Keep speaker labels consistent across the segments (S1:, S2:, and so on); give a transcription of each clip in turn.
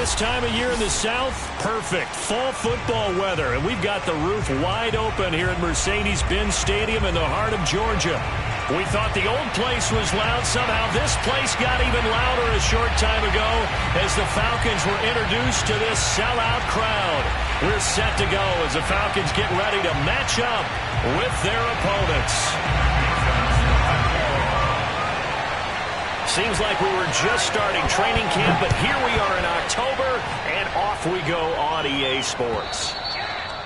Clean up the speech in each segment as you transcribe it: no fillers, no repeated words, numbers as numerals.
S1: this time of year in the South? Perfect. Fall football weather. And we've got the roof wide open here at Mercedes-Benz Stadium in the heart of Georgia. We thought the old place was loud. Somehow this place got even louder a short time ago as the Falcons were introduced to this sellout crowd. We're set to go as the Falcons get ready to match up with their opponents. Seems like we were just starting training camp, but here we are in October, and off we go on EA Sports.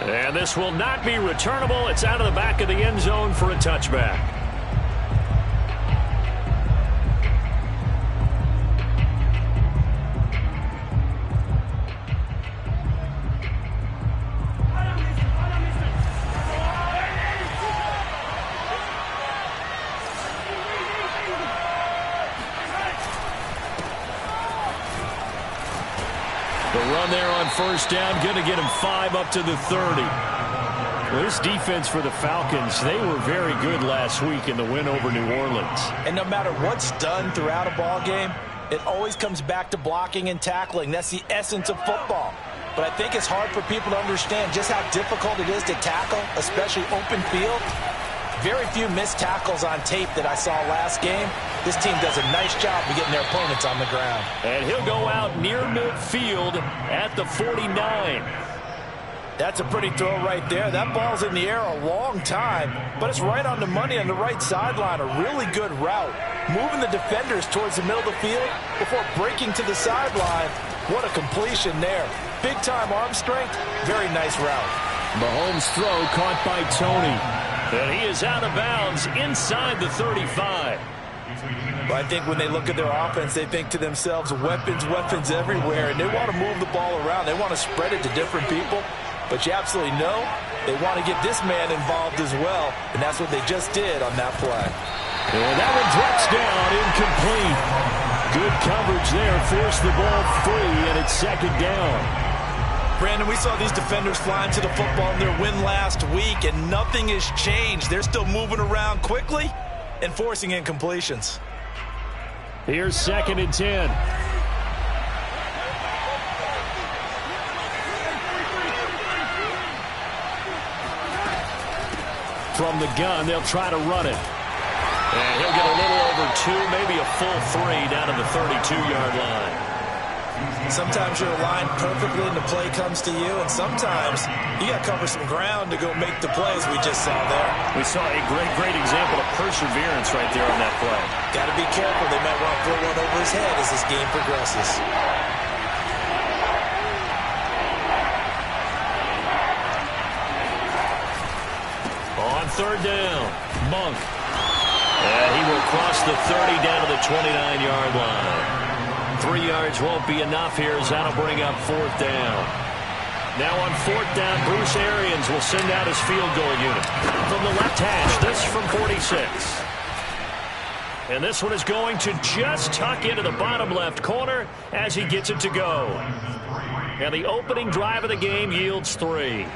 S1: And this will not be returnable. It's out of the back of the end zone for a touchback. The run there on first down, going to get him 5 up to the 30. Well, this defense for the Falcons, they were very good last week in the win over New Orleans.
S2: And no matter what's done throughout a ball game, it always comes back to blocking and tackling. That's the essence of football. But I think it's hard for people to understand just how difficult it is to tackle, especially open field. Very few missed tackles on tape that I saw last game. This team does a nice job of getting their opponents on the ground. And he'll go out near midfield at the 49. That's a pretty throw right there. That ball's in the air a long time, but it's right on the money on the right sideline. A really good route. Moving the defenders towards the middle of the field before breaking to the sideline. What a completion there. Big-time arm strength. Very nice route.
S1: Mahomes' throw caught by Tony. And he is out of bounds inside the 35.
S2: But I think when they look at their offense, they think to themselves, weapons, weapons everywhere. And they want to move the ball around. They want to spread it to different people. But you absolutely know they want to get this man involved as well. And that's what they just did on that play.
S1: And that one drops down, incomplete. Good coverage there. Forced the ball free, and it's second down.
S2: Brandon, we saw these defenders flying to the football in their win last week, and nothing has changed. They're still moving around quickly and forcing incompletions.
S1: Here's 2nd and 10. From the gun, they'll try to run it. And he'll get a little over 2, maybe a full 3 down to the 32-yard line.
S2: Sometimes you're aligned perfectly and the play comes to you, and sometimes you got to cover some ground to go make the play, as we just saw there.
S1: We saw a great example of perseverance right there on that play.
S2: Got to be careful. They might want to throw one over his head as this game progresses.
S1: On 3rd down, Monk. And he will cross the 30 down to the 29-yard line. 3 yards won't be enough here as that'll bring up 4th down. Now on 4th down, Bruce Arians will send out his field goal unit. From the left hash, this from 46. And this one is going to just tuck into the bottom left corner as he gets it to go. And the opening drive of the game yields 3.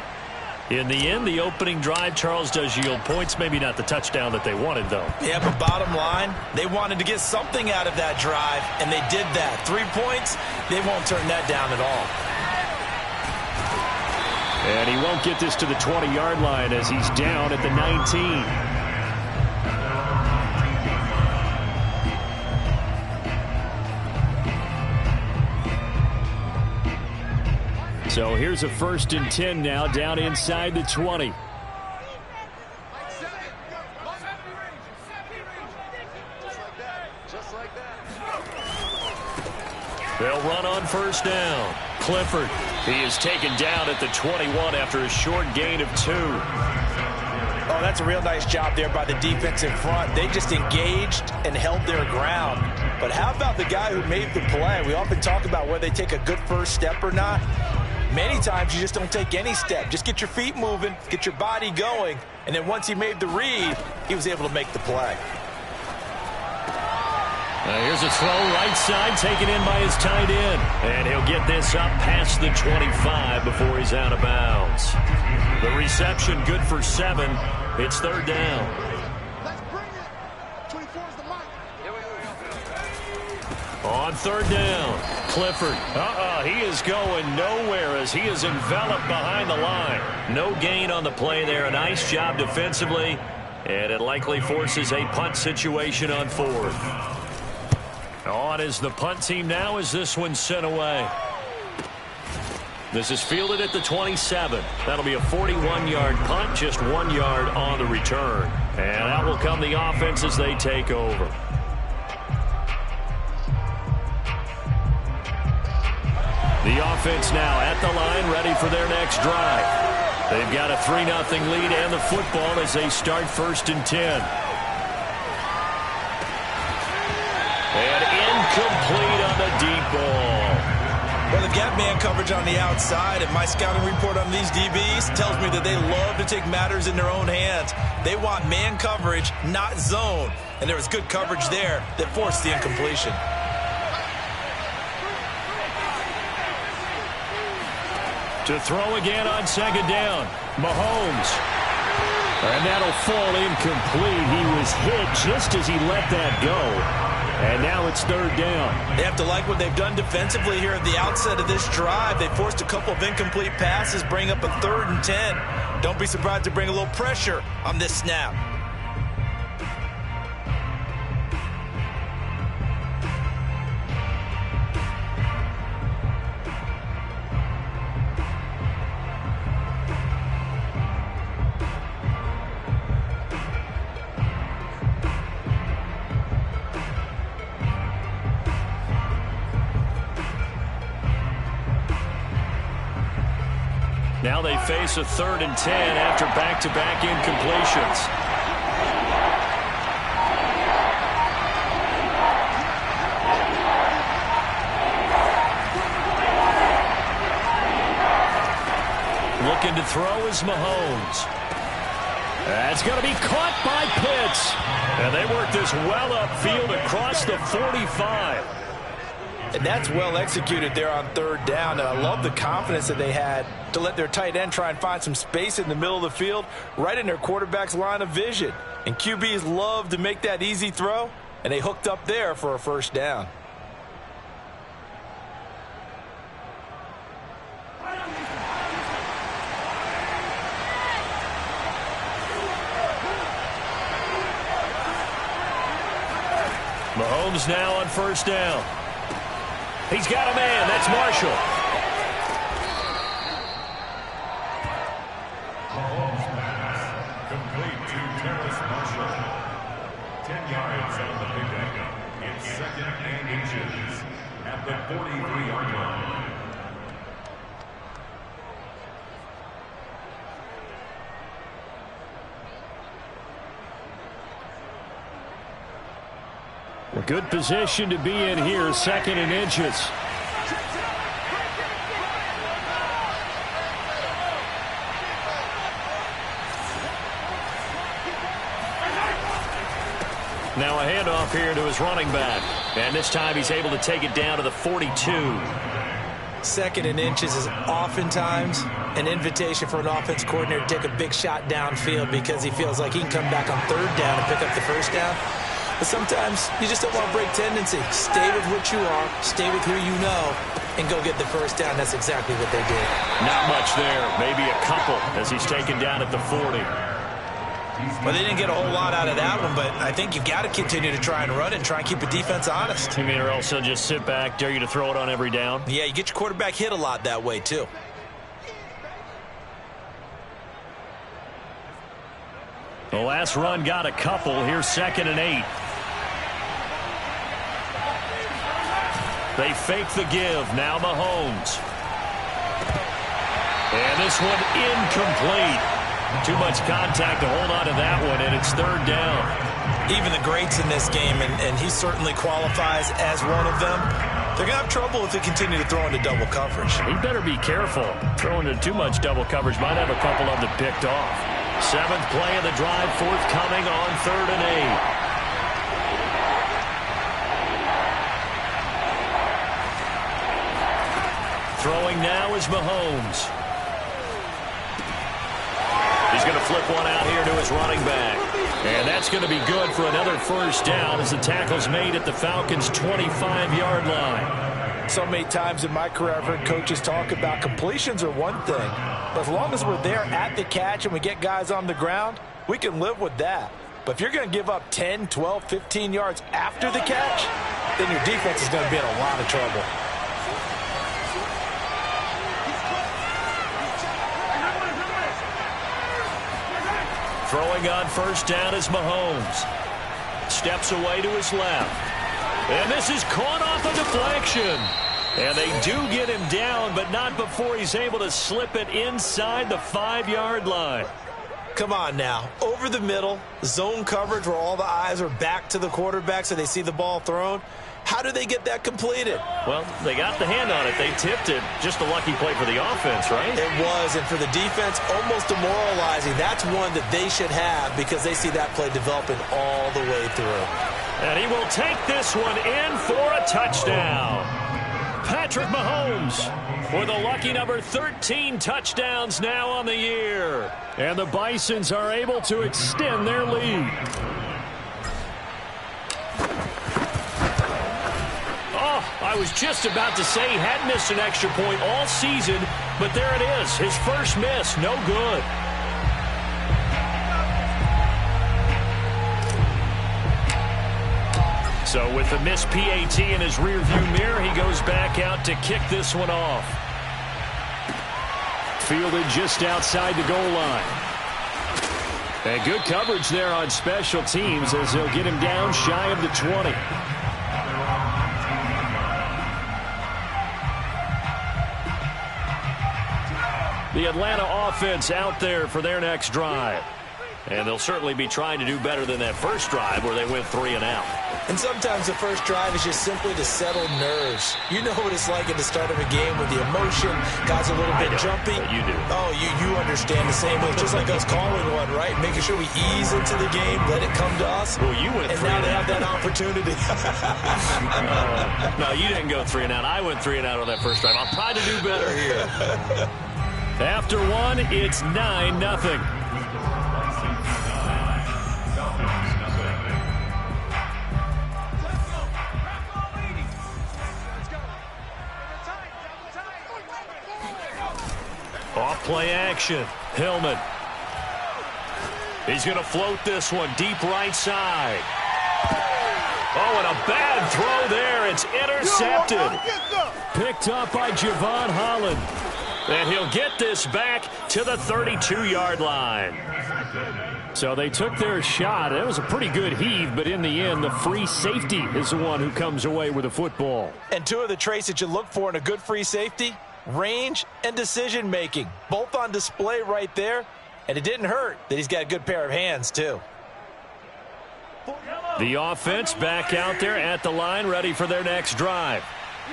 S1: In the end, the opening drive, Charles, does yield points. Maybe not the touchdown that they wanted, though.
S2: Yeah, but bottom line, they wanted to get something out of that drive, and they did that. 3 points, they won't turn that down at all.
S1: And he won't get this to the 20-yard line as he's down at the 19. So here's a 1st and 10 now, down inside the 20. They'll run on 1st down. Clifford, he is taken down at the 21 after a short gain of 2.
S2: Oh, that's a real nice job there by the defense in front. They just engaged and held their ground. But how about the guy who made the play? We often talk about whether they take a good first step or not. Many times you just don't take any step. Just get your feet moving, get your body going, and then once he made the read, he was able to make the play.
S1: Here's a throw right side taken in by his tight end. And he'll get this up past the 25 before he's out of bounds. The reception good for 7. It's 3rd down. On third down, Clifford. He is going nowhere as he is enveloped behind the line. No gain on the play there. A nice job defensively, and it likely forces a punt situation on fourth. On is the punt team now as this one's sent away. This is fielded at the 27. That'll be a 41-yard punt, just 1 yard on the return. And out will come the offense as they take over. The offense now at the line, ready for their next drive. They've got a 3-0 lead and the football as they start 1st and 10. And incomplete on the deep ball.
S2: Well, the gap man coverage on the outside, and my scouting report on these DBs tells me that they love to take matters in their own hands. They want man coverage, not zone. And there was good coverage there that forced the incompletion.
S1: To throw again on 2nd down, Mahomes. And that'll fall incomplete. He was hit just as he let that go. And now it's 3rd down.
S2: They have to like what they've done defensively here at the outset of this drive. They forced a couple of incomplete passes, bring up a 3rd and 10. Don't be surprised to bring a little pressure on this snap.
S1: Now they face a 3rd and 10 after back-to-back incompletions. Looking to throw is Mahomes. That's going to be caught by Pitts. And they work this well upfield across the 45.
S2: And that's well executed there on 3rd down. And I love the confidence that they had to let their tight end try and find some space in the middle of the field, right in their quarterback's line of vision. And QBs love to make that easy throw, and they hooked up there for a 1st down.
S1: Mahomes now on 1st down. He's got a man. That's Marshall.
S3: Mahomes pass complete to Terrace Marshall. 10 yards on the pickup. It's 2nd and inches at the 43-yard line.
S1: A good position to be in here, 2nd and inches. Now a handoff here to his running back. And this time he's able to take it down to the 42.
S2: 2nd and inches is oftentimes an invitation for an offense coordinator to take a big shot downfield because he feels like he can come back on 3rd down and pick up the 1st down. But sometimes you just don't want to break tendency. Stay with what you are, stay with who you know, and go get the 1st down. That's exactly what they did.
S1: Not much there. Maybe a couple as he's taken down at the 40.
S2: Well, they didn't get a whole lot out of that one, but I think you've got to continue to try and run and try and keep the defense honest.
S1: You mean or else he'll just sit back, dare you to throw it on every down?
S2: Yeah, you get your quarterback hit a lot that way, too.
S1: The last run got a couple. Here's 2nd and 8. They fake the give. Now Mahomes. And this one incomplete. Too much contact to hold on to that one, and it's 3rd down.
S2: Even the greats in this game, and he certainly qualifies as one of them, they're going to have trouble if they continue to throw into double coverage.
S1: He better be careful. Throwing into too much double coverage might have a couple of them picked off. 7th play of the drive, forthcoming on 3rd and 8. Throwing now is Mahomes. He's going to flip one out here to his running back. And that's going to be good for another first down as the tackle's made at the Falcons' 25-yard line.
S2: So many times in my career I've heard coaches talk about completions are one thing, but as long as we're there at the catch and we get guys on the ground, we can live with that. But if you're going to give up 10, 12, 15 yards after the catch, then your defense is going to be in a lot of trouble.
S1: Throwing on first down is Mahomes. Steps away to his left. And this is caught off a deflection. And they do get him down, but not before he's able to slip it inside the 5-yard line.
S2: Come on now. Over the middle, zone coverage where all the eyes are back to the quarterback so they see the ball thrown. How do they get that completed?
S1: Well, they got the hand on it. They tipped it. Just a lucky play for the offense, right?
S2: It was, and for the defense, almost demoralizing. That's one that they should have because they see that play developing all the way through.
S1: And he will take this one in for a touchdown. Patrick Mahomes with a lucky number 13 touchdowns now on the year. And the Bisons are able to extend their lead. Oh, I was just about to say he hadn't missed an extra point all season, but there it is. His first miss, no good. So with the missed PAT in his rearview mirror, he goes back out to kick this one off. Fielded just outside the goal line. And good coverage there on special teams as they'll get him down shy of the 20. The Atlanta offense out there for their next drive. And they'll certainly be trying to do better than that first drive where they went 3 and out.
S2: And sometimes the first drive is just simply to settle nerves. You know what it's like at the start of a game with the emotion, guys a little bit jumpy.
S1: You do.
S2: Oh, you understand the same way. Just like us calling one, right? Making sure we ease into the game, let it come to us.
S1: Well, you went 3 and out.
S2: And now they have that opportunity.
S1: No, you didn't go 3 and out. I went 3 and out on that first drive. I'll try to do better here. After one, it's 9-0. Off play action. Hillman. He's going to float this one deep right side. Oh, and a bad throw there. It's intercepted. Picked up by Javon Holland. And he'll get this back to the 32-yard line. So they took their shot. It was a pretty good heave, but in the end, the free safety is the one who comes away with the football.
S2: And two of the traits that you look for in a good free safety, range and decision-making, both on display right there. And it didn't hurt that he's got a good pair of hands, too.
S1: The offense back out there at the line, ready for their next drive.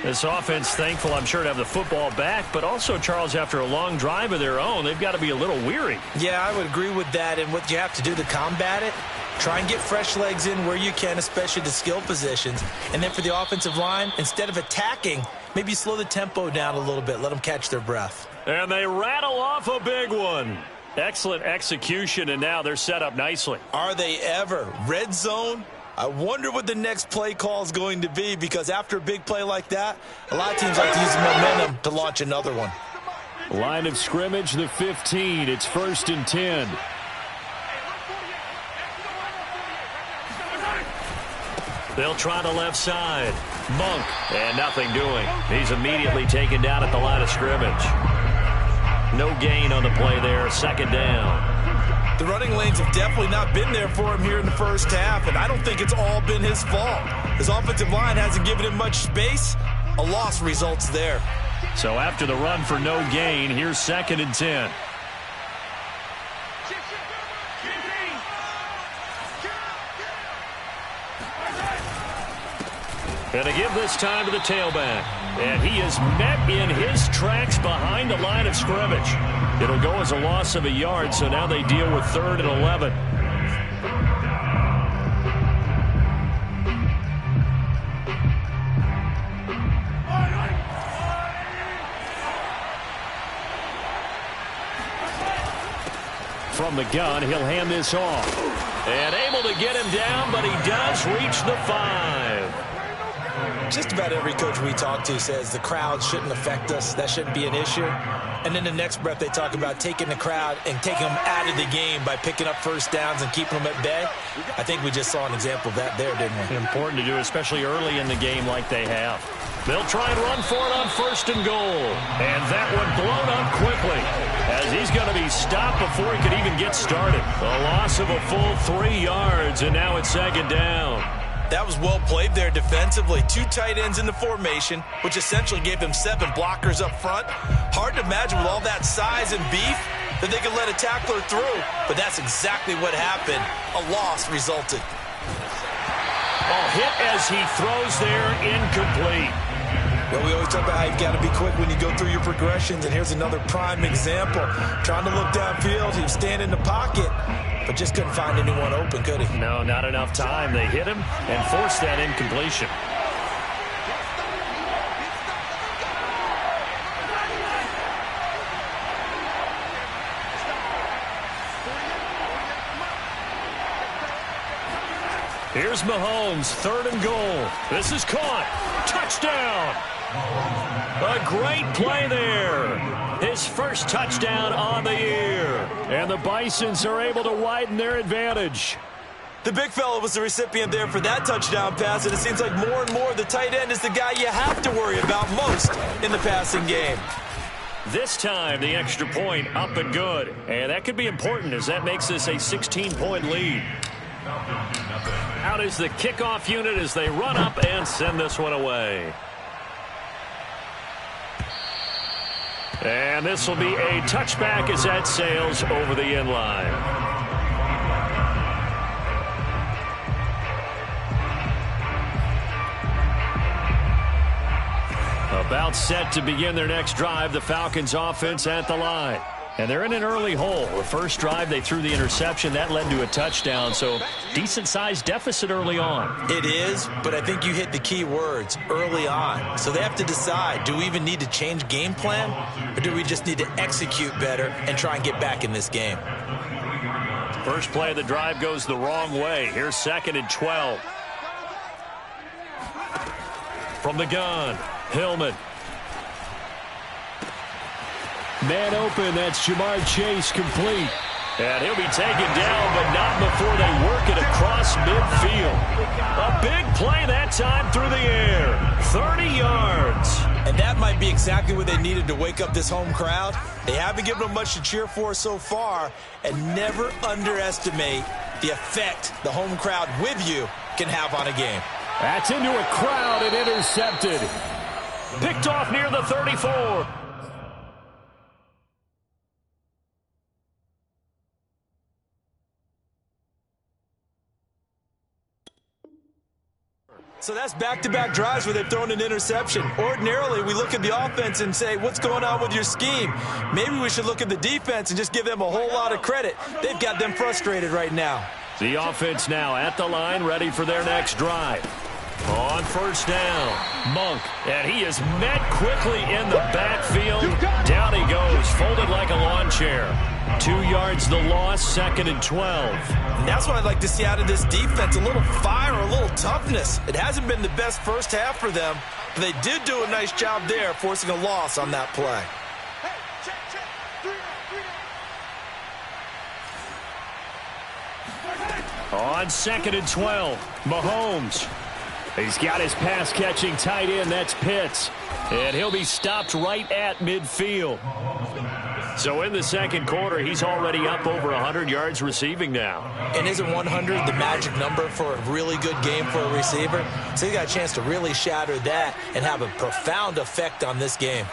S1: This offense thankful, I'm sure, to have the football back, but also, Charles, after a long drive of their own, they've got to be a little weary.
S2: Yeah, I would agree with that, and what you have to do to combat it, try and get fresh legs in where you can, especially the skill positions. And then for the offensive line, instead of attacking, maybe slow the tempo down a little bit, let them catch their breath.
S1: And they rattle off a big one. Excellent execution, and now they're set up nicely.
S2: Are they ever? Red zone? I wonder what the next play call is going to be, because after a big play like that, a lot of teams like to use the momentum to launch another one.
S1: Line of scrimmage, the 15. It's 1st and 10. They'll try the left side. Monk, and nothing doing. He's immediately taken down at the line of scrimmage. No gain on the play there, 2nd down.
S2: The running lanes have definitely not been there for him here in the first half, and I don't think it's all been his fault. His offensive line hasn't given him much space. A loss results there.
S1: So after the run for no gain, here's 2nd and 10. And to give this time to the tailback. And he is met in his tracks behind the line of scrimmage. It'll go as a loss of a yard, so now they deal with 3rd and 11. From the gun, he'll hand this off. And able to get him down, but he does reach the 5.
S2: Just about every coach we talk to says the crowd shouldn't affect us. That shouldn't be an issue. And then the next breath they talk about taking the crowd and taking them out of the game by picking up first downs and keeping them at bay. I think we just saw an example of that there, didn't we?
S1: Important to do, especially early in the game like they have. They'll try and run for it on 1st and goal. And that one blown up quickly as he's going to be stopped before he could even get started. A loss of a full 3 yards, and now it's 2nd down.
S2: That was well played there defensively. 2 tight ends in the formation, which essentially gave them 7 blockers up front. Hard to imagine with all that size and beef that they could let a tackler through. But that's exactly what happened. A loss resulted.
S1: Hit as he throws there, incomplete.
S2: Well, we always talk about how you've got to be quick when you go through your progressions, and here's another prime example. Trying to look downfield, he was standing in the pocket, but just couldn't find anyone open, could he?
S1: No, not enough time. They hit him and forced that incompletion. Here's Mahomes, 3rd and goal. This is caught. Touchdown. A great play there. His first touchdown on the year. And the Bisons are able to widen their advantage.
S2: The big fella was the recipient there for that touchdown pass, and it seems like more and more the tight end is the guy you have to worry about most in the passing game.
S1: This time, the extra point up and good. And that could be important as that makes this a 16-point lead. Out is the kickoff unit as they run up and send this one away. And this will be a touchback as that sails over the end line. About set to begin their next drive, the Falcons offense at the line. And they're in an early hole. The first drive, they threw the interception. That led to a touchdown, so decent-sized deficit early on.
S2: It is, but I think you hit the key words, early on. So they have to decide, do we even need to change game plan, or do we just need to execute better and try and get back in this game?
S1: First play of the drive goes the wrong way. Here's 2nd and 12. From the gun, Hillman. Man open, that's Jamar Chase, complete. And he'll be taken down, but not before they work it across midfield. A big play that time through the air. 30 yards.
S2: And that might be exactly what they needed to wake up this home crowd. They haven't given them much to cheer for so far, and never underestimate the effect the home crowd with you can have on a game.
S1: That's into a crowd and intercepted. Picked off near the 34.
S2: So that's back-to-back drives where they've thrown an interception. Ordinarily, we look at the offense and say, what's going on with your scheme? Maybe we should look at the defense and just give them a whole lot of credit. They've got them frustrated right now.
S1: The offense now at the line, ready for their next drive. On 1st down, Monk, and he is met quickly in the backfield. Down he goes, folded like a lawn chair. 2 yards the loss, 2nd and 12.
S2: And that's what I'd like to see out of this defense, a little fire, a little toughness. It hasn't been the best first half for them, but they did do a nice job there, forcing a loss on that play.
S1: On 2nd and 12, Mahomes. He's got his pass-catching tight end, that's Pitts. And he'll be stopped right at midfield. So in the second quarter, he's already up over 100 yards receiving now.
S2: And isn't 100 the magic number for a really good game for a receiver? So he got a chance to really shatter that and have a profound effect on this game.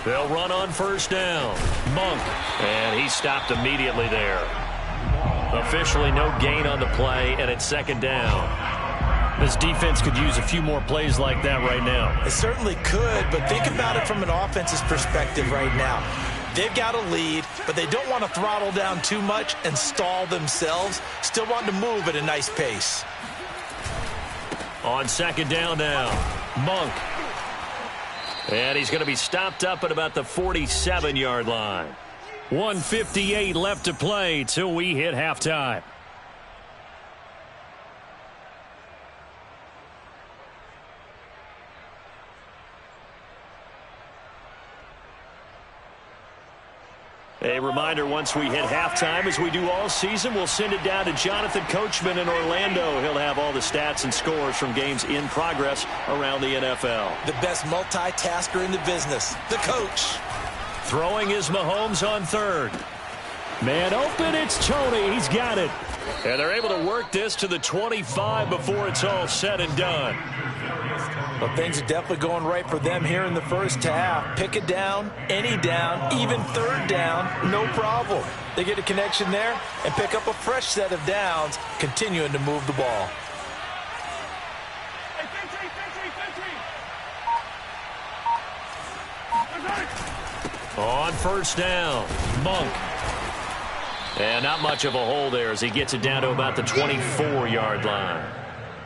S1: They'll run on 1st down. Monk. And he stopped immediately there. Officially no gain on the play, and it's 2nd down. This defense could use a few more plays like that right now.
S2: It certainly could, but think about it from an offense's perspective right now. They've got a lead, but they don't want to throttle down too much and stall themselves. Still want to move at a nice pace.
S1: On 2nd down now, Monk. And he's going to be stopped up at about the 47-yard line. 1:58 left to play till we hit halftime. A reminder, once we hit halftime, as we do all season, we'll send it down to Jonathan Coachman in Orlando. He'll have all the stats and scores from games in progress around the NFL.
S2: The best multitasker in the business, the coach.
S1: Throwing is Mahomes on third. Man open, it's Tony. He's got it. And they're able to work this to the 25 before it's all said and done.
S2: Well, things are definitely going right for them here in the first half. Pick it down, any down, even third down, no problem. They get a connection there and pick up a fresh set of downs, continuing to move the ball.
S1: On first down, Monk. And not much of a hole there as he gets it down to about the 24-yard line.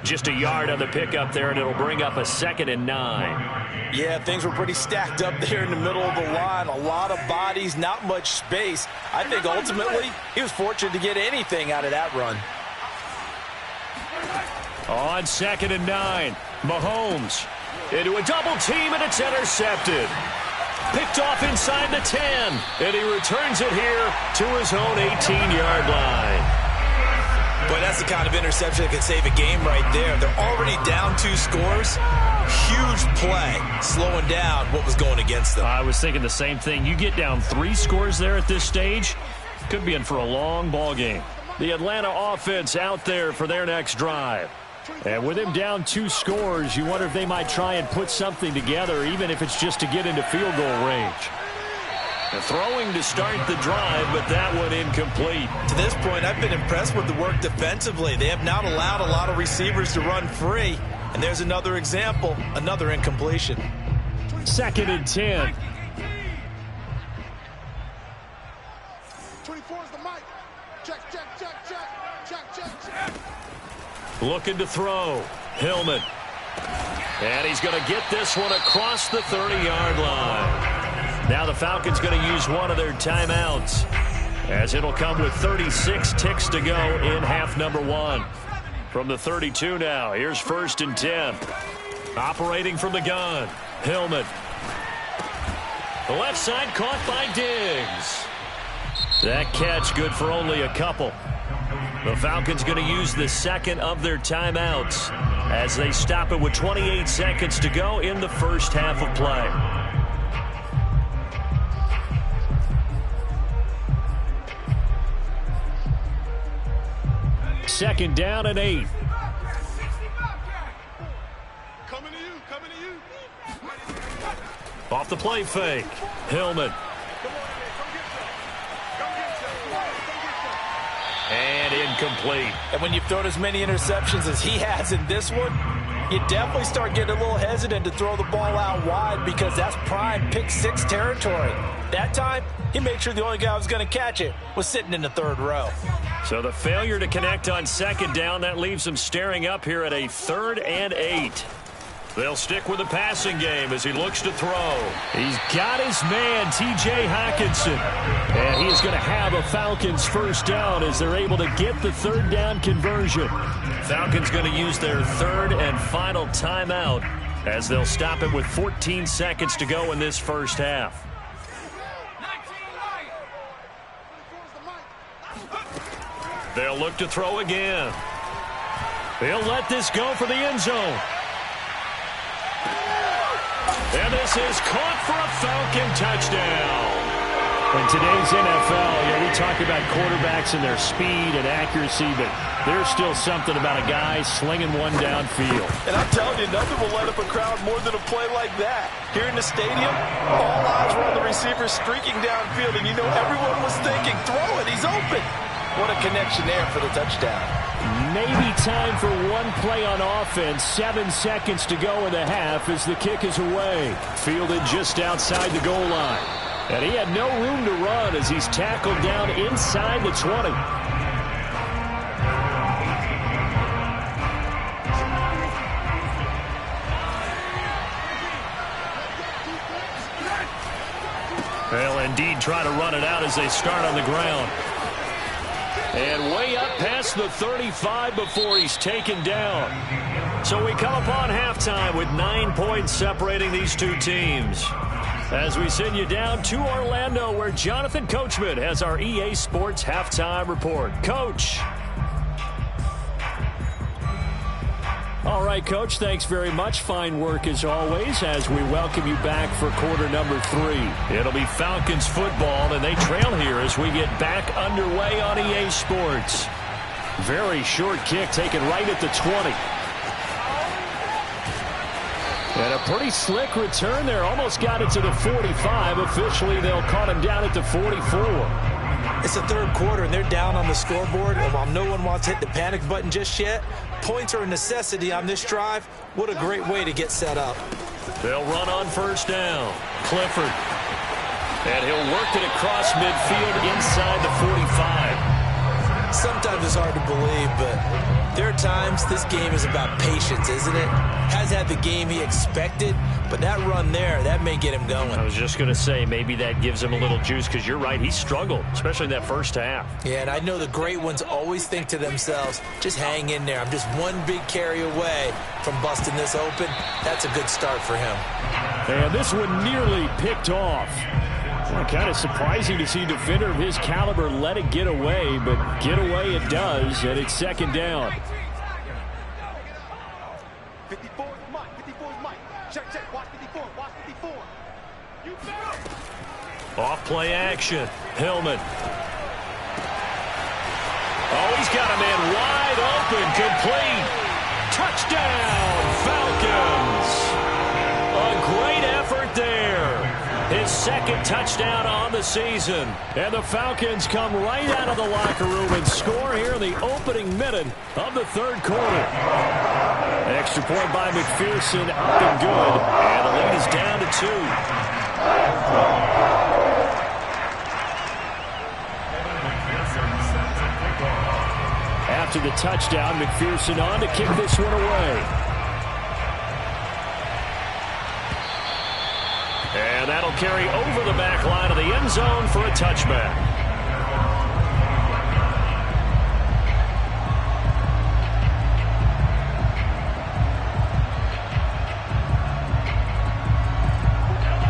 S1: Just a yard on the pickup there, and it'll bring up a 2nd and 9.
S2: Yeah, things were pretty stacked up there in the middle of the line. A lot of bodies, not much space. I think ultimately he was fortunate to get anything out of that run.
S1: On 2nd and 9, Mahomes into a double team, and it's intercepted. Picked off inside the 10, and he returns it here to his own 18-yard line.
S2: But that's the kind of interception that can save a game right there. They're already down 2 scores. Huge play, slowing down what was going against them.
S1: I was thinking the same thing. You get down 3 scores there at this stage, could be in for a long ball game. The Atlanta offense out there for their next drive. And with him down 2 scores, you wonder if they might try and put something together, even if it's just to get into field goal range. The throwing to start the drive, but that one incomplete.
S2: To this point, I've been impressed with the work defensively. They have not allowed a lot of receivers to run free. And there's another example, another incompletion.
S1: 2nd and 10.
S4: 24 is the mic. Check.
S1: Looking to throw. Hillman. And he's going to get this one across the 30-yard line. Now the Falcons going to use one of their timeouts, as it'll come with 36 ticks to go in half number 1. From the 32 now, here's 1st and 10. Operating from the gun, Hillman. The left side caught by Diggs. That catch good for only a couple. The Falcons going to use the 2nd of their timeouts as they stop it with 28 seconds to go in the first half of play. Second down and 8.
S4: Coming to you.
S1: Off the play fake. Hillman. And incomplete.
S2: And when you've thrown as many interceptions as he has in this one, you definitely start getting a little hesitant to throw the ball out wide, because that's prime pick 6 territory. That time, he made sure the only guy who was going to catch it was sitting in the 3rd row.
S1: So the failure to connect on 2nd down, that leaves him staring up here at a 3rd and 8. They'll stick with the passing game as he looks to throw. He's got his man, T.J. Hockenson. And he is going to have a Falcons first down as they're able to get the 3rd down conversion. Falcons going to use their 3rd and final timeout as they'll stop it with 14 seconds to go in this first half. They'll look to throw again. They'll let this go for the end zone. And this is caught for a Falcon touchdown. In today's NFL, we talk about quarterbacks and their speed and accuracy, but there's still something about a guy slinging one downfield.
S2: And I'm telling you, nothing will light up a crowd more than a play like that. Here in the stadium, all eyes were on the receiver streaking downfield, and you know everyone was thinking, throw it, he's open. What a connection there for the touchdown.
S1: Maybe time for one play on offense. 7 seconds to go in the half as the kick is away. Fielded just outside the goal line. And he had no room to run as he's tackled down inside the 20. They'll indeed try to run it out as they start on the ground. And way up past the 35 before he's taken down. So we come upon halftime with 9 points separating these two teams. As we send you down to Orlando, where Jonathan Coachman has our EA Sports Halftime Report. Coach. All right, Coach, thanks very much. Fine work as always as we welcome you back for quarter number 3. It'll be Falcons football, and they trail here as we get back underway on EA Sports. Very short kick taken right at the 20. And a pretty slick return there. Almost got it to the 45. Officially, they'll call him down at the 44.
S2: It's the third quarter, and they're down on the scoreboard. And while no one wants to hit the panic button just yet, points are a necessity on this drive. What a great way to get set up.
S1: They'll run on first down. Clifford. And he'll work it across midfield inside the 45.
S2: Sometimes it's hard to believe, but there are times this game is about patience, isn't it? Has had the game he expected, but that run there, that may get him going.
S1: I was just going to say, maybe that gives him a little juice, because you're right, he struggled, especially in that first half. Yeah,
S2: and I know the great ones always think to themselves, just hang in there. I'm just one big carry away from busting this open. That's a good start for him.
S1: And this one nearly picked off. Well, kind of surprising to see a defender of his caliber let it get away, but get away it does, and it's second down.
S4: 54 is Mike. 54 is Mike. Check. Watch 54. Watch 54. You better.
S1: Off play action. Hillman. Oh, he's got a man wide open. Complete. Touchdown, Falcons. A great effort there. His second touchdown on the season. And the Falcons come right out of the locker room and score here in the opening minute of the third quarter. Extra point by McPherson, up and good. And the lead is down to 2. After the touchdown, McPherson on to kick this one away. And that'll carry over the back line of the end zone for a touchback.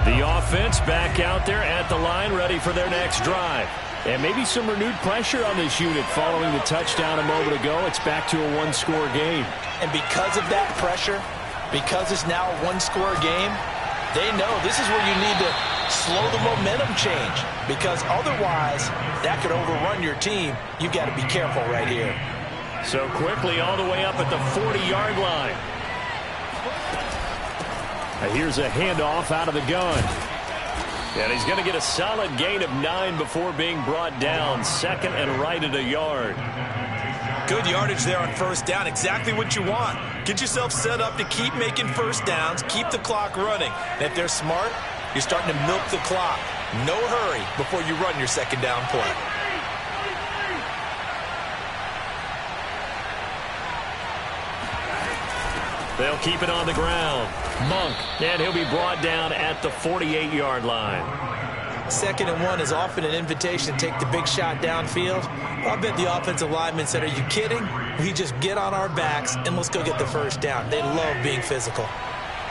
S1: The offense back out there at the line, ready for their next drive. And maybe some renewed pressure on this unit following the touchdown a moment ago. It's back to a one-score game.
S2: And because of that pressure, because it's now a one-score game, they know this is where you need to slow the momentum change, because otherwise that could overrun your team. You've got to be careful right here.
S1: So quickly all the way up at the 40-yard line. Here's a handoff out of the gun. And he's going to get a solid gain of 9 before being brought down. Second and right at a yard.
S2: Good yardage there on first down. Exactly what you want. Get yourself set up to keep making first downs, keep the clock running. And if they're smart, you're starting to milk the clock. No hurry before you run your second down play.
S1: They'll keep it on the ground. Monk, and he'll be brought down at the 48-yard line.
S2: 2nd and 1 is often an invitation to take the big shot downfield. I bet the offensive linemen said, are you kidding? We just get on our backs and let's go get the first down. They love being physical.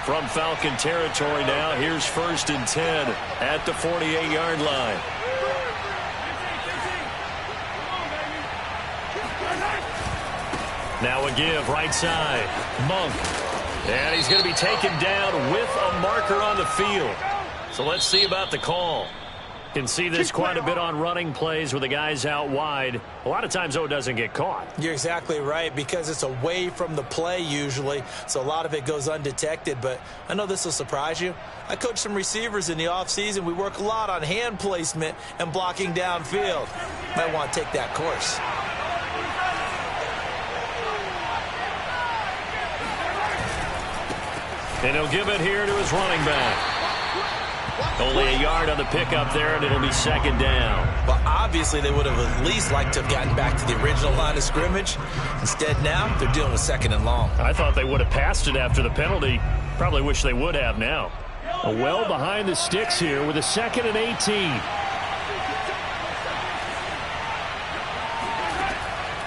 S1: From Falcon territory now, here's 1st and 10 at the 48-yard line. Now a give, right side. Monk. And he's going to be taken down with a marker on the field. So let's see about the call. Can see this quite a bit on running plays with the guys out wide. A lot of times, though, it doesn't get caught.
S2: You're exactly right, because it's away from the play usually, so a lot of it goes undetected. But I know this will surprise you. I coach some receivers in the offseason. We work a lot on hand placement and blocking downfield. Might want to take that course.
S1: And he'll give it here to his running back. Only a yard on the pickup there, and it'll be second down.
S2: But obviously they would have at least liked to have gotten back to the original line of scrimmage. Instead now, they're dealing with 2nd and long.
S1: I thought they would have passed it after the penalty. Probably wish they would have now. Well behind the sticks here with a 2nd and 18.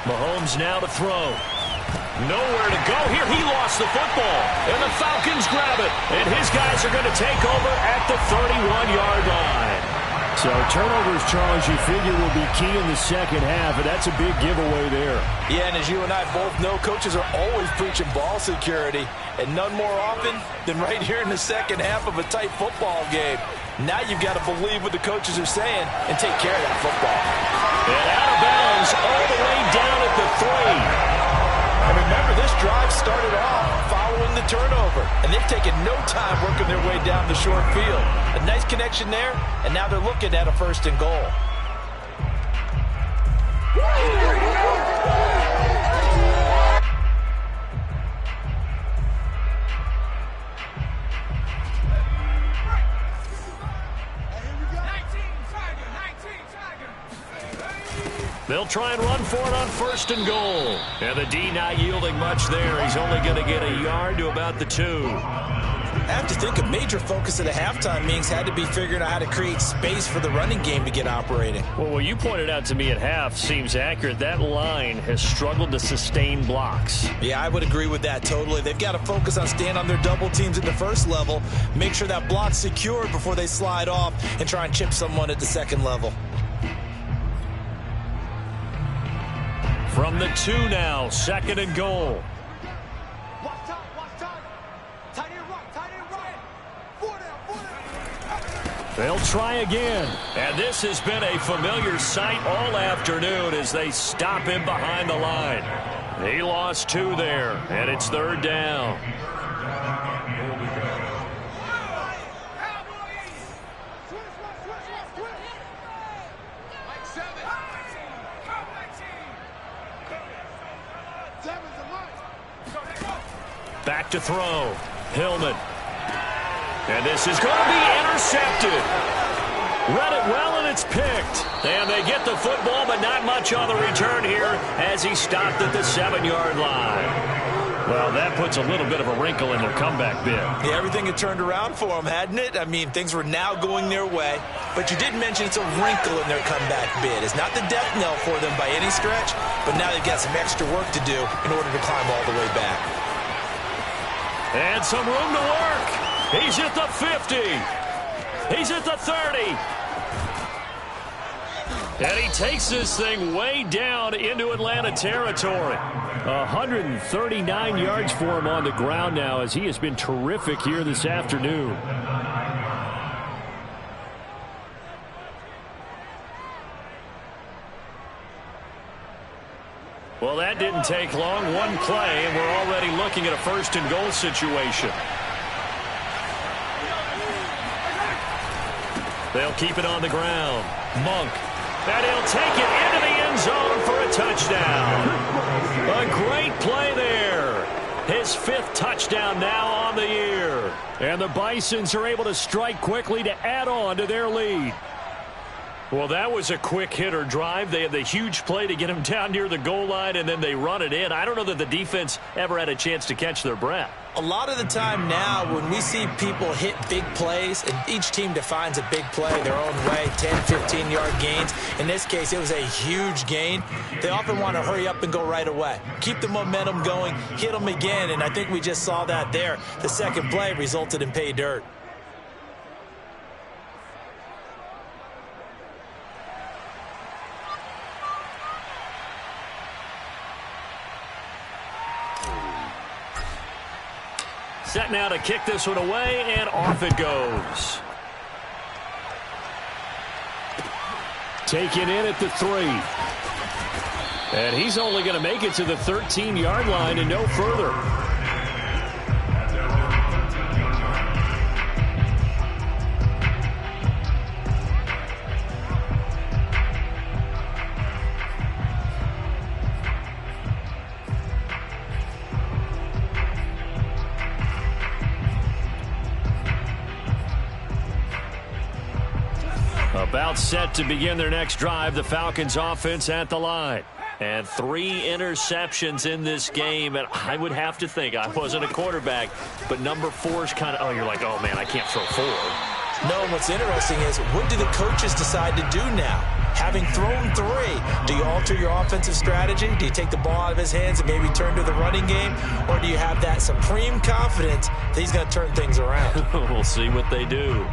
S1: Mahomes now to throw. Nowhere to go here. He lost the football. And the Falcons grab it. And his guys are going to take over at the 31-yard line. So turnovers, Charles, you figure will be key in the second half, and that's a big giveaway there.
S2: Yeah, and as you and I both know, coaches are always preaching ball security, and none more often than right here in the second half of a tight football game. Now you've got to believe what the coaches are saying and take care of that football.
S1: And out of bounds all the way down at the 3.
S2: And remember, this drive started off following the turnover, and they've taken no time working their way down the short field. A nice connection there, and now they're looking at a 1st and goal.
S1: They'll try and run for it on 1st and goal. And the D not yielding much there. He's only going to get a yard to about the 2.
S2: I have to think a major focus of the halftime meetings had to be figuring out how to create space for the running game to get operating.
S1: Well, what you pointed out to me at half seems accurate. That line has struggled to sustain blocks.
S2: Yeah, I would agree with that totally. They've got to focus on staying on their double teams at the first level, make sure that block's secured before they slide off and try and chip someone at the second level.
S1: From the 2 now, 2nd and goal.
S4: Watch time, watch time. Tight end right. 4 down.
S1: They'll try again. And this has been a familiar sight all afternoon as they stop him behind the line. He lost 2 there, and it's 3rd down. Back to throw. Hillman. And this is going to be intercepted. Read it well, and it's picked. And they get the football, but not much on the return here as he stopped at the 7-yard line. Well, that puts a little bit of a wrinkle in their comeback bid.
S2: Yeah, everything had turned around for them, hadn't it? I mean, things were now going their way. But you did mention it's a wrinkle in their comeback bid. It's not the death knell for them by any stretch, but now they've got some extra work to do in order to climb all the way back.
S1: And some room to work. He's at the 50. He's at the 30. And he takes this thing way down into Atlanta territory. 139 yards for him on the ground now as he has been terrific here this afternoon. Well, that didn't take long. One play, and we're already looking at a 1st and goal situation. They'll keep it on the ground. Monk. And he'll take it into the end zone for a touchdown. A great play there. His 5th touchdown now on the year. And the Bisons are able to strike quickly to add on to their lead. Well, that was a quick hitter drive. They had the huge play to get him down near the goal line, and then they run it in. I don't know that the defense ever had a chance to catch their breath.
S2: A lot of the time now when we see people hit big plays, and each team defines a big play their own way, 10, 15-yard gains. In this case, it was a huge gain. They often want to hurry up and go right away. Keep the momentum going, hit them again, and I think we just saw that there. The second play resulted in pay dirt.
S1: Set now to kick this one away, and off it goes. Taken in at the 3. And he's only going to make it to the 13-yard line and no further. About set to begin their next drive. The Falcons offense at the line. And 3 interceptions in this game. And I would have to think, I wasn't a quarterback, but number 4 is kind of, oh, you're like, oh, man, I can't throw 4.
S2: No, and what's interesting is, what do the coaches decide to do now? Having thrown 3, do you alter your offensive strategy? Do you take the ball out of his hands and maybe turn to the running game? Or do you have that supreme confidence that he's going to turn things around?
S1: We'll see what they do.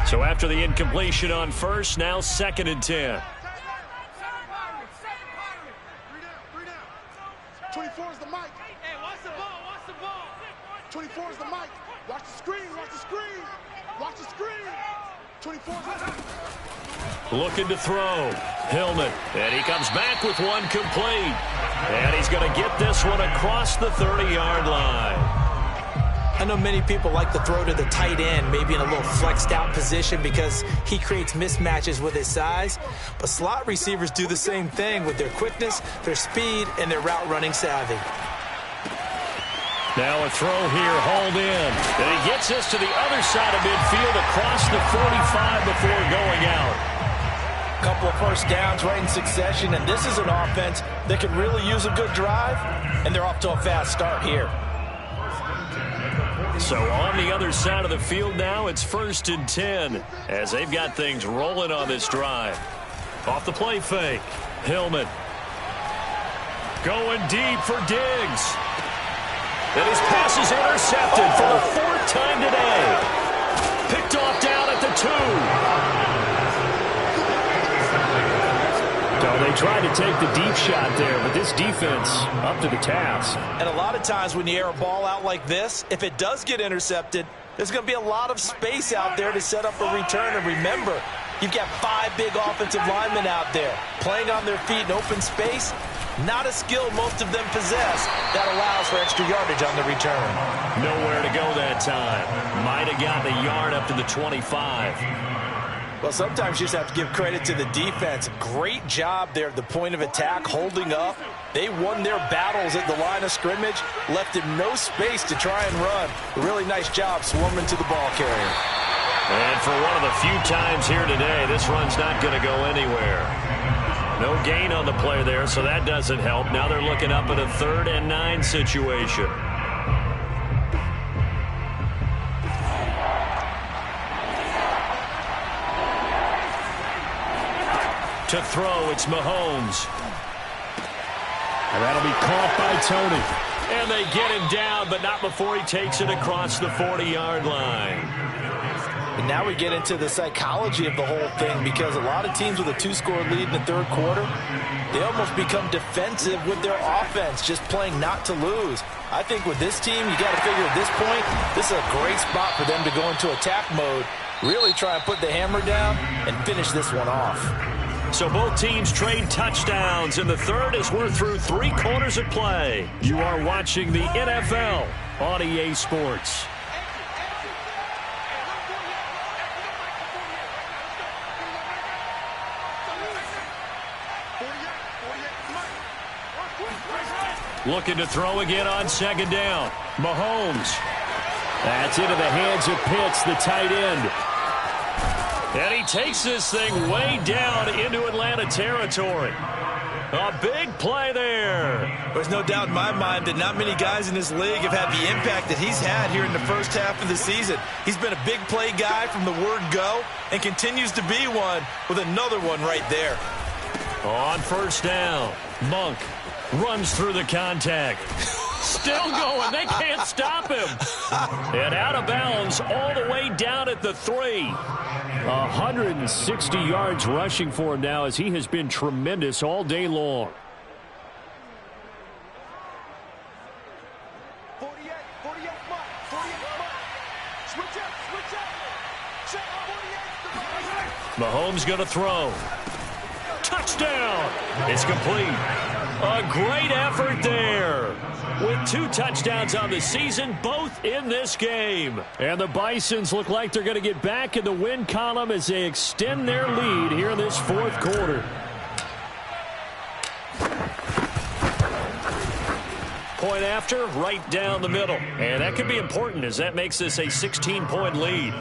S1: So after the incompletion on first, now 2nd and 10.
S4: 24 is the mic. Hey, watch the ball, watch the ball. 24 is the mic. Watch the screen, watch the screen. Watch the screen. 24 is the mic.
S1: Looking to throw. Hillman. And he comes back with one complete. And he's going to get this one across the 30-yard line.
S2: I know many people like to throw to the tight end, maybe in a little flexed out position because he creates mismatches with his size. But slot receivers do the same thing with their quickness, their speed, and their route running savvy.
S1: Now a throw here, hauled in. And he gets this to the other side of midfield across the 45 before going out.
S2: Couple of first downs right in succession, and this is an offense that could really use a good drive, and they're off to a fast start here.
S1: So on the other side of the field now, it's 1st and 10 as they've got things rolling on this drive. Off the play fake, Hillman. Going deep for Diggs. And his pass is intercepted for the 4th time today. Picked off down at the 2. So they tried to take the deep shot there, but this defense up to the task.
S2: And a lot of times when you air a ball out like this, if it does get intercepted, there's going to be a lot of space out there to set up a return. And remember, you've got 5 big offensive linemen out there playing on their feet in open space. Not a skill most of them possess that allows for extra yardage on the return.
S1: Nowhere to go that time. Might have gotten a yard up to the 25.
S2: Well, sometimes you just have to give credit to the defense. Great job there at the point of attack, holding up. They won their battles at the line of scrimmage, left him no space to try and run. A really nice job swarming to the ball carrier.
S1: And for one of the few times here today, this run's not going to go anywhere. No gain on the play there, so that doesn't help. Now they're looking up at a 3rd and 9 situation. To throw, it's Mahomes. And that'll be caught by Tony. And they get him down, but not before he takes it across the 40-yard line.
S2: And now we get into the psychology of the whole thing, because a lot of teams with a 2-score lead in the 3rd quarter, they almost become defensive with their offense, just playing not to lose. I think with this team, you got to figure at this point, this is a great spot for them to go into attack mode, really try and put the hammer down and finish this one off.
S1: So both teams trade touchdowns in the 3rd as we're through 3 quarters of play. You are watching the NFL on EA Sports. Looking to throw again on 2nd down. Mahomes. That's into the hands of Pitts, the tight end. And he takes this thing way down into Atlanta territory. A big play there.
S2: There's no doubt in my mind that not many guys in this league have had the impact that he's had here in the first half of the season. He's been a big play guy from the word go and continues to be one with another one right there.
S1: On 1st down, Monk runs through the contact. Still going. They can't stop him. And out of bounds all the way down at the 3. 160 yards rushing for him now, as he has been tremendous all day long.
S4: 48, mark. Switch up.
S1: Mahomes going to throw. Touchdown. It's complete. A great effort there. With 2 touchdowns on the season, both in this game. And the Bisons look like they're going to get back in the win column as they extend their lead here in this 4th quarter. point after, right down the middle. And that could be important as that makes this a 16-point lead.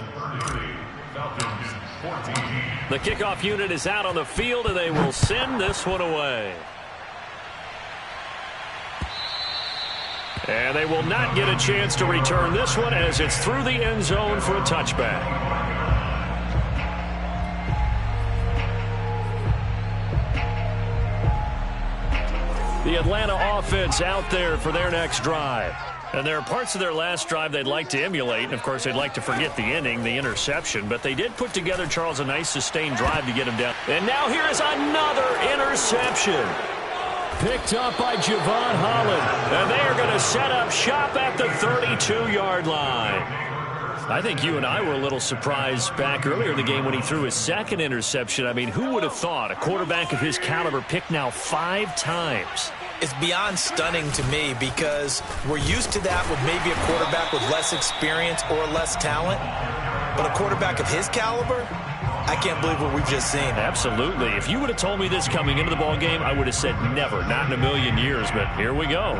S1: The kickoff unit is out on the field, and they will send this one away. And they will not get a chance to return this one as it's through the end zone for a touchback. The Atlanta offense out there for their next drive. And there are parts of their last drive they'd like to emulate. And, of course, they'd like to forget the inning, the interception. But they did put together, Charles, a nice sustained drive to get him down. And now here is another interception. Picked up by Javon Holland. And they are going to set up shop at the 32-yard line. I think you and I were a little surprised back earlier in the game when he threw his second interception. I mean, who would have thought a quarterback of his caliber picked now 5 times?
S2: It's beyond stunning to me because we're used to that with maybe a quarterback with less experience or less talent. But a quarterback of his caliber, I can't believe what we've just seen.
S1: Absolutely. If you would have told me this coming into the ball game, I would have said never, not in a million years. But here we go.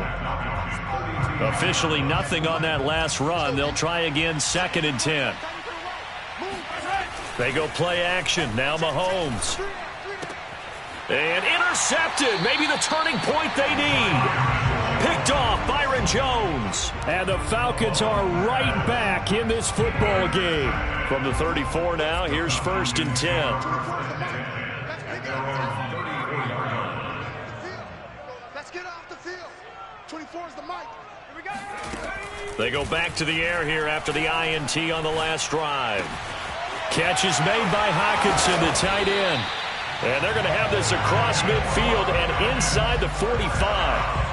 S1: Officially nothing on that last run. They'll try again, 2nd and 10. They go play action. Now Mahomes. And intercepted. Maybe the turning point they need. Picked off Byron Jones. And the Falcons are right back in this football game. From the 34 now, here's 1st and 10.
S4: Let's get off the field. 24 is the mic. Here we go.
S1: They go back to the air here after the INT on the last drive. Catch is made by Hockenson, the tight end. And they're going to have this across midfield and inside the 45.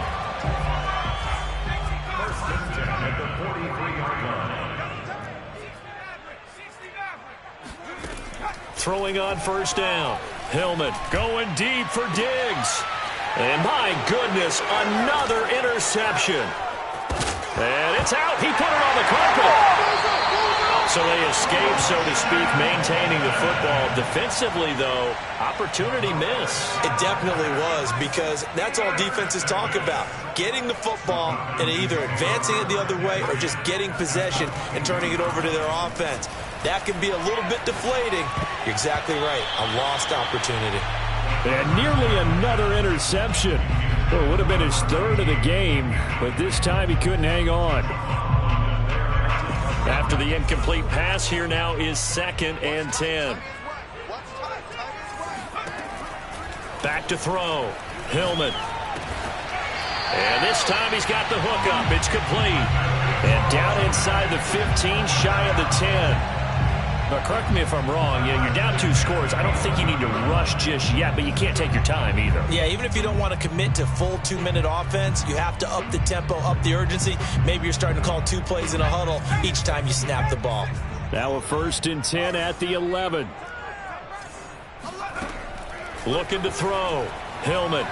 S1: Throwing on 1st down. Hillman going deep for Diggs. And my goodness, another interception. And it's out. He put it on the carpet. So they escape, so to speak, maintaining the football. Defensively, though, opportunity miss.
S2: It definitely was, because that's all defenses talk about. Getting the football and either advancing it the other way or just getting possession and turning it over to their offense. That can be a little bit deflating. You're exactly right. A lost opportunity.
S1: And nearly another interception. Well, it would have been his 3rd of the game, but this time he couldn't hang on. After the incomplete pass, here now is 2nd and 10. Back to throw. Hillman. And this time he's got the hook up. It's complete. And down inside the 15, shy of the 10. Now, correct me if I'm wrong. You're down 2 scores. I don't think you need to rush just yet, but you can't take your time either.
S2: Yeah, even if you don't want to commit to full 2-minute offense, you have to up the tempo, up the urgency. Maybe you're starting to call 2 plays in a huddle each time you snap the ball.
S1: Now a 1st and 10 at the 11. Looking to throw. Hillman.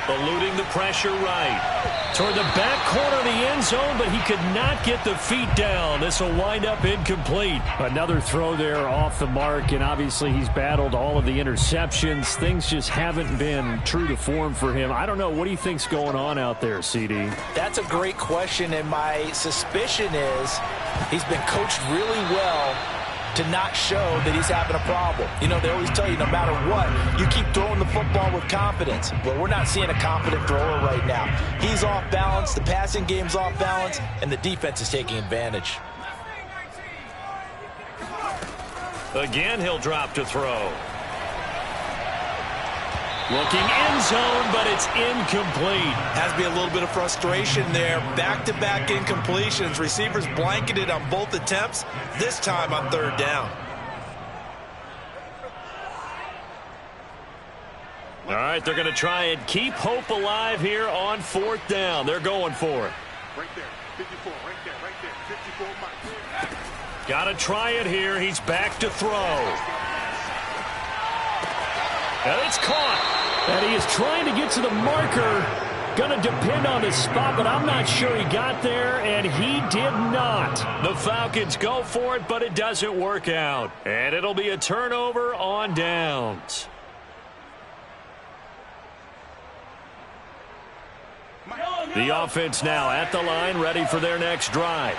S1: Eluding the pressure right. Toward the back corner of the end zone, but he could not get the feet down. This will wind up incomplete. Another throw there off the mark, and obviously he's battled all of the interceptions. Things just haven't been true to form for him. I don't know. What do you think's going on out there, CD?
S2: That's a great question, and my suspicion is he's been coached really well to not show that he's having a problem. You know, they always tell you no matter what, you keep throwing the football with confidence. But we're not seeing a confident thrower right now. He's off balance, the passing game's off balance, and the defense is taking advantage.
S1: Again, he'll drop to throw. Looking end zone, but it's incomplete.
S2: Has to be a little bit of frustration there. Back-to-back incompletions. Receivers blanketed on both attempts, this time on 3rd down.
S1: All right, they're going to try and keep hope alive here on 4th down. They're going for it.
S4: Right there, 54, right there, 54 miles.
S1: Got to try it here. He's back to throw. And it's caught. And he is trying to get to the marker. Going to depend on the spot, but I'm not sure he got there, and he did not. The Falcons go for it, but it doesn't work out. And it'll be a turnover on downs. The offense now at the line, ready for their next drive.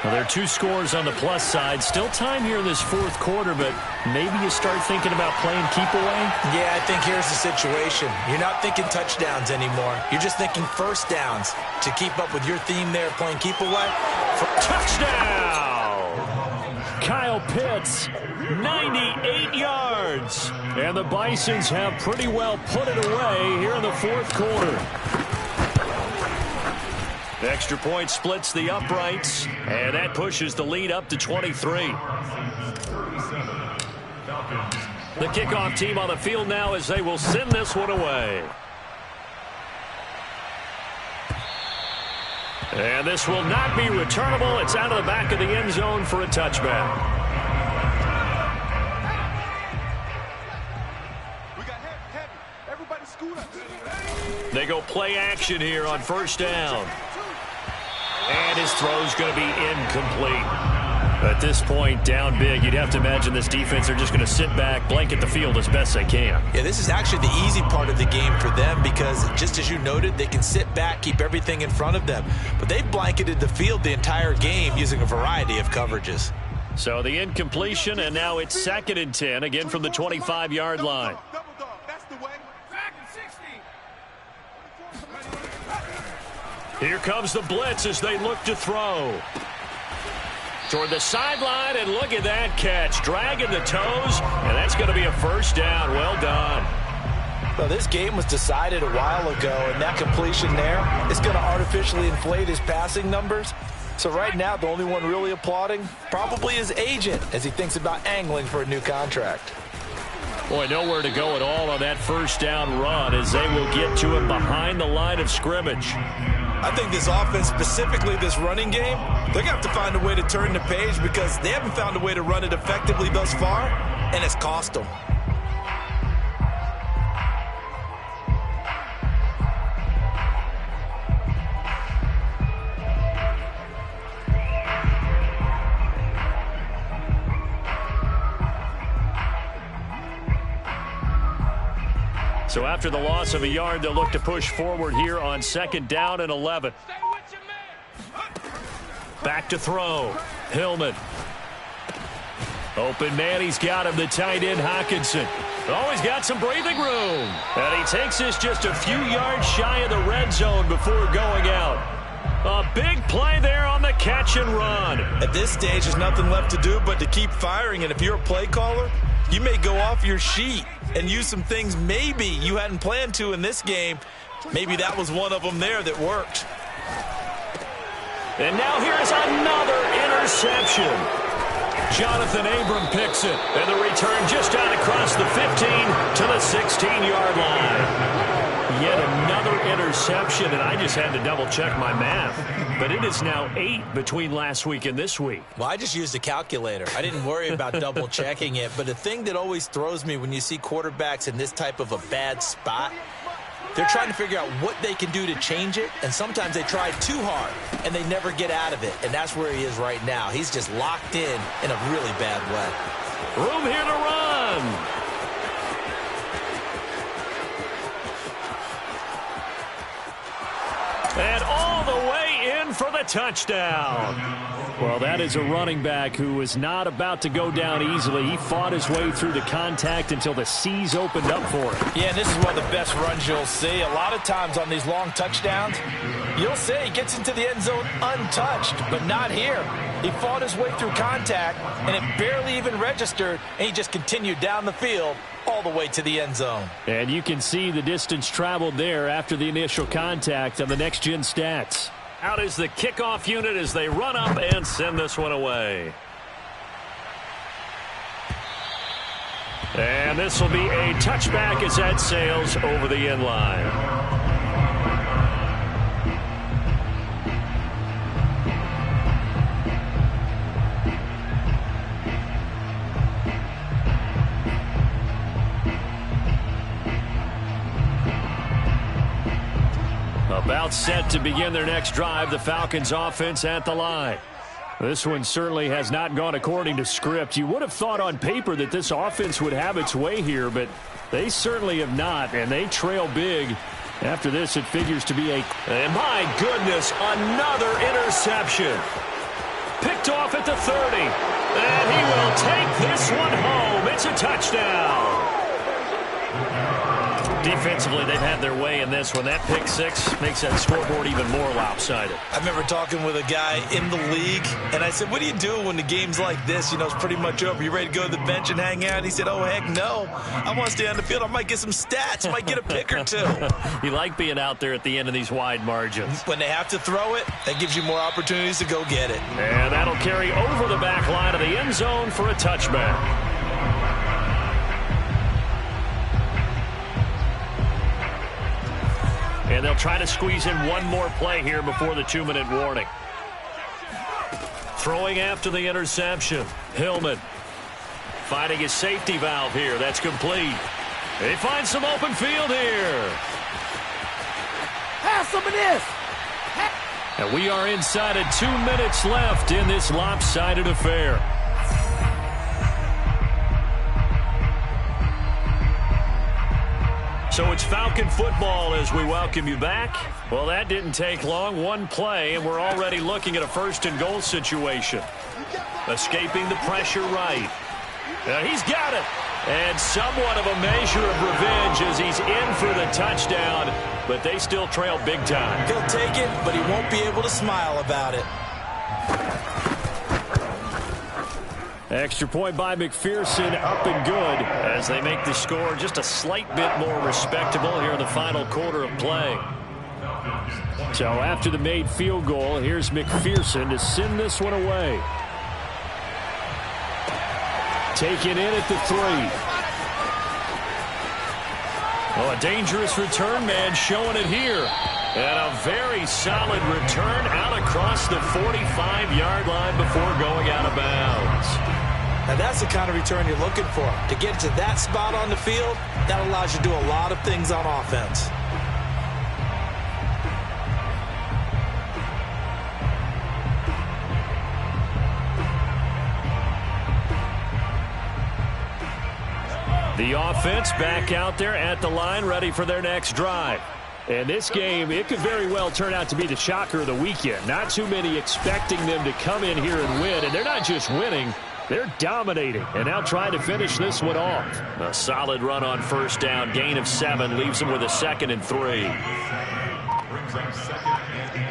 S1: Well, there are 2 scores on the plus side. Still time here in this 4th quarter, but maybe you start thinking about playing keep away?
S2: Yeah, I think here's the situation. You're not thinking touchdowns anymore. You're just thinking first downs to keep up with your theme there, playing keep away.
S1: Touchdown! Kyle Pitts, 98 yards. And the Bisons have pretty well put it away here in the 4th quarter. The extra point splits the uprights, and that pushes the lead up to 23. The kickoff team on the field now as they will send this one away. And this will not be returnable. It's out of the back of the end zone for a touchback. They go play action here on first down. And his throw's going to be incomplete. At this point, down big, you'd have to imagine this defense are just going to sit back, blanket the field as best they can.
S2: Yeah, this is actually the easy part of the game for them because, just as you noted, they can sit back, keep everything in front of them. But they've blanketed the field the entire game using a variety of coverages.
S1: So the incompletion, and now it's 2nd and 10, again from the 25-yard line. Here comes the blitz as they look to throw. Toward the sideline, and look at that catch. Dragging the toes, and that's going to be a first down. Well done.
S2: Well, this game was decided a while ago, and that completion there is going to artificially inflate his passing numbers. So right now, the only one really applauding probably his agent as he thinks about angling for a new contract.
S1: Boy, nowhere to go at all on that first down run as they will get to him behind the line of scrimmage.
S2: I think this offense, specifically this running game, they're going to have to find a way to turn the page because they haven't found a way to run it effectively thus far, and it's cost them.
S1: So after the loss of a yard, they'll look to push forward here on 2nd down and 11. Back to throw. Hillman. Open man, he's got him, the tight end Hockenson. Oh, he's got some breathing room. And he takes this just a few yards shy of the red zone before going out. A big play there on the catch and run.
S2: At this stage, there's nothing left to do but to keep firing. And if you're a play caller, you may go off your sheet and use some things maybe you hadn't planned to in this game. Maybe that was one of them there that worked.
S1: And now here's another interception. Jonathan Abram picks it, and the return just out across the 15 to the 16-yard line. Yet another interception, and I just had to double-check my math. But it is now 8 between last week and this week.
S2: Well, I just used a calculator. I didn't worry about double-checking it. But the thing that always throws me when you see quarterbacks in this type of a bad spot, they're trying to figure out what they can do to change it, and sometimes they try too hard, and they never get out of it. And that's where he is right now. He's just locked in a really bad way.
S1: Room here to run. And all the way in for the touchdown. Well, that is a running back who is not about to go down easily. He fought his way through the contact until the seas opened up for him.
S2: Yeah, and this is one of the best runs you'll see. A lot of times on these long touchdowns, you'll see he gets into the end zone untouched, but not here. He fought his way through contact, and it barely even registered, and he just continued down the field all the way to the end zone.
S1: And you can see the distance traveled there after the initial contact on the next-gen stats. Out is the kickoff unit as they run up and send this one away. And this will be a touchback as that sails over the end line. About set to begin their next drive, the Falcons offense at the line. This one certainly has not gone according to script. You would have thought on paper that this offense would have its way here, but they certainly have not, and they trail big After this, it figures to be and my goodness, another interception. Picked off at the 30. And he will take this one home. It's a touchdown. Defensively, they've had their way in this one. That pick six makes that scoreboard even more lopsided.
S2: I remember talking with a guy in the league, and I said, what do you do when the game's like this? You know, it's pretty much over. You ready to go to the bench and hang out? And he said, oh, heck no. I want to stay on the field. I might get some stats. I might get a pick or two.
S1: You like being out there at the end of these wide margins.
S2: When they have to throw it, that gives you more opportunities to go get it.
S1: And that'll carry over the back line of the end zone for a touchback. And they'll try to squeeze in one more play here before the 2-minute warning. Throwing after the interception. Hillman finding his safety valve here. That's complete. They find some open field here.
S4: Have some of this.
S1: And we are inside of 2 minutes left in this lopsided affair. So it's Falcon football as we welcome you back. Well, that didn't take long. One play, and we're already looking at a first-and-goal situation. Escaping the pressure right. He's got it. And somewhat of a measure of revenge as he's in for the touchdown, but they still trail big time.
S2: He'll take it, but he won't be able to smile about it.
S1: Extra point by McPherson, up and good as they make the score just a slight bit more respectable here in the final quarter of play. So after the made field goal, here's McPherson to send this one away. Taken in at the 3. Oh, a dangerous return man showing it here. And a very solid return out across the 45-yard line before going out of bounds.
S2: Now that's the kind of return you're looking for. To get to that spot on the field, that allows you to do a lot of things on offense.
S1: The offense back out there at the line, ready for their next drive. And this game, it could very well turn out to be the shocker of the weekend. Not too many expecting them to come in here and win. And they're not just winning, they're dominating. And now trying to finish this one off. A solid run on first down. Gain of 7 leaves them with a 2nd and 3.
S3: Brings up 2nd and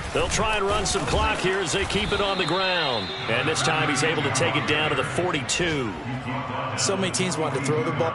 S3: 3.
S1: They'll try and run some clock here as they keep it on the ground. And this time he's able to take it down to the 42.
S2: So many teams want to throw the ball.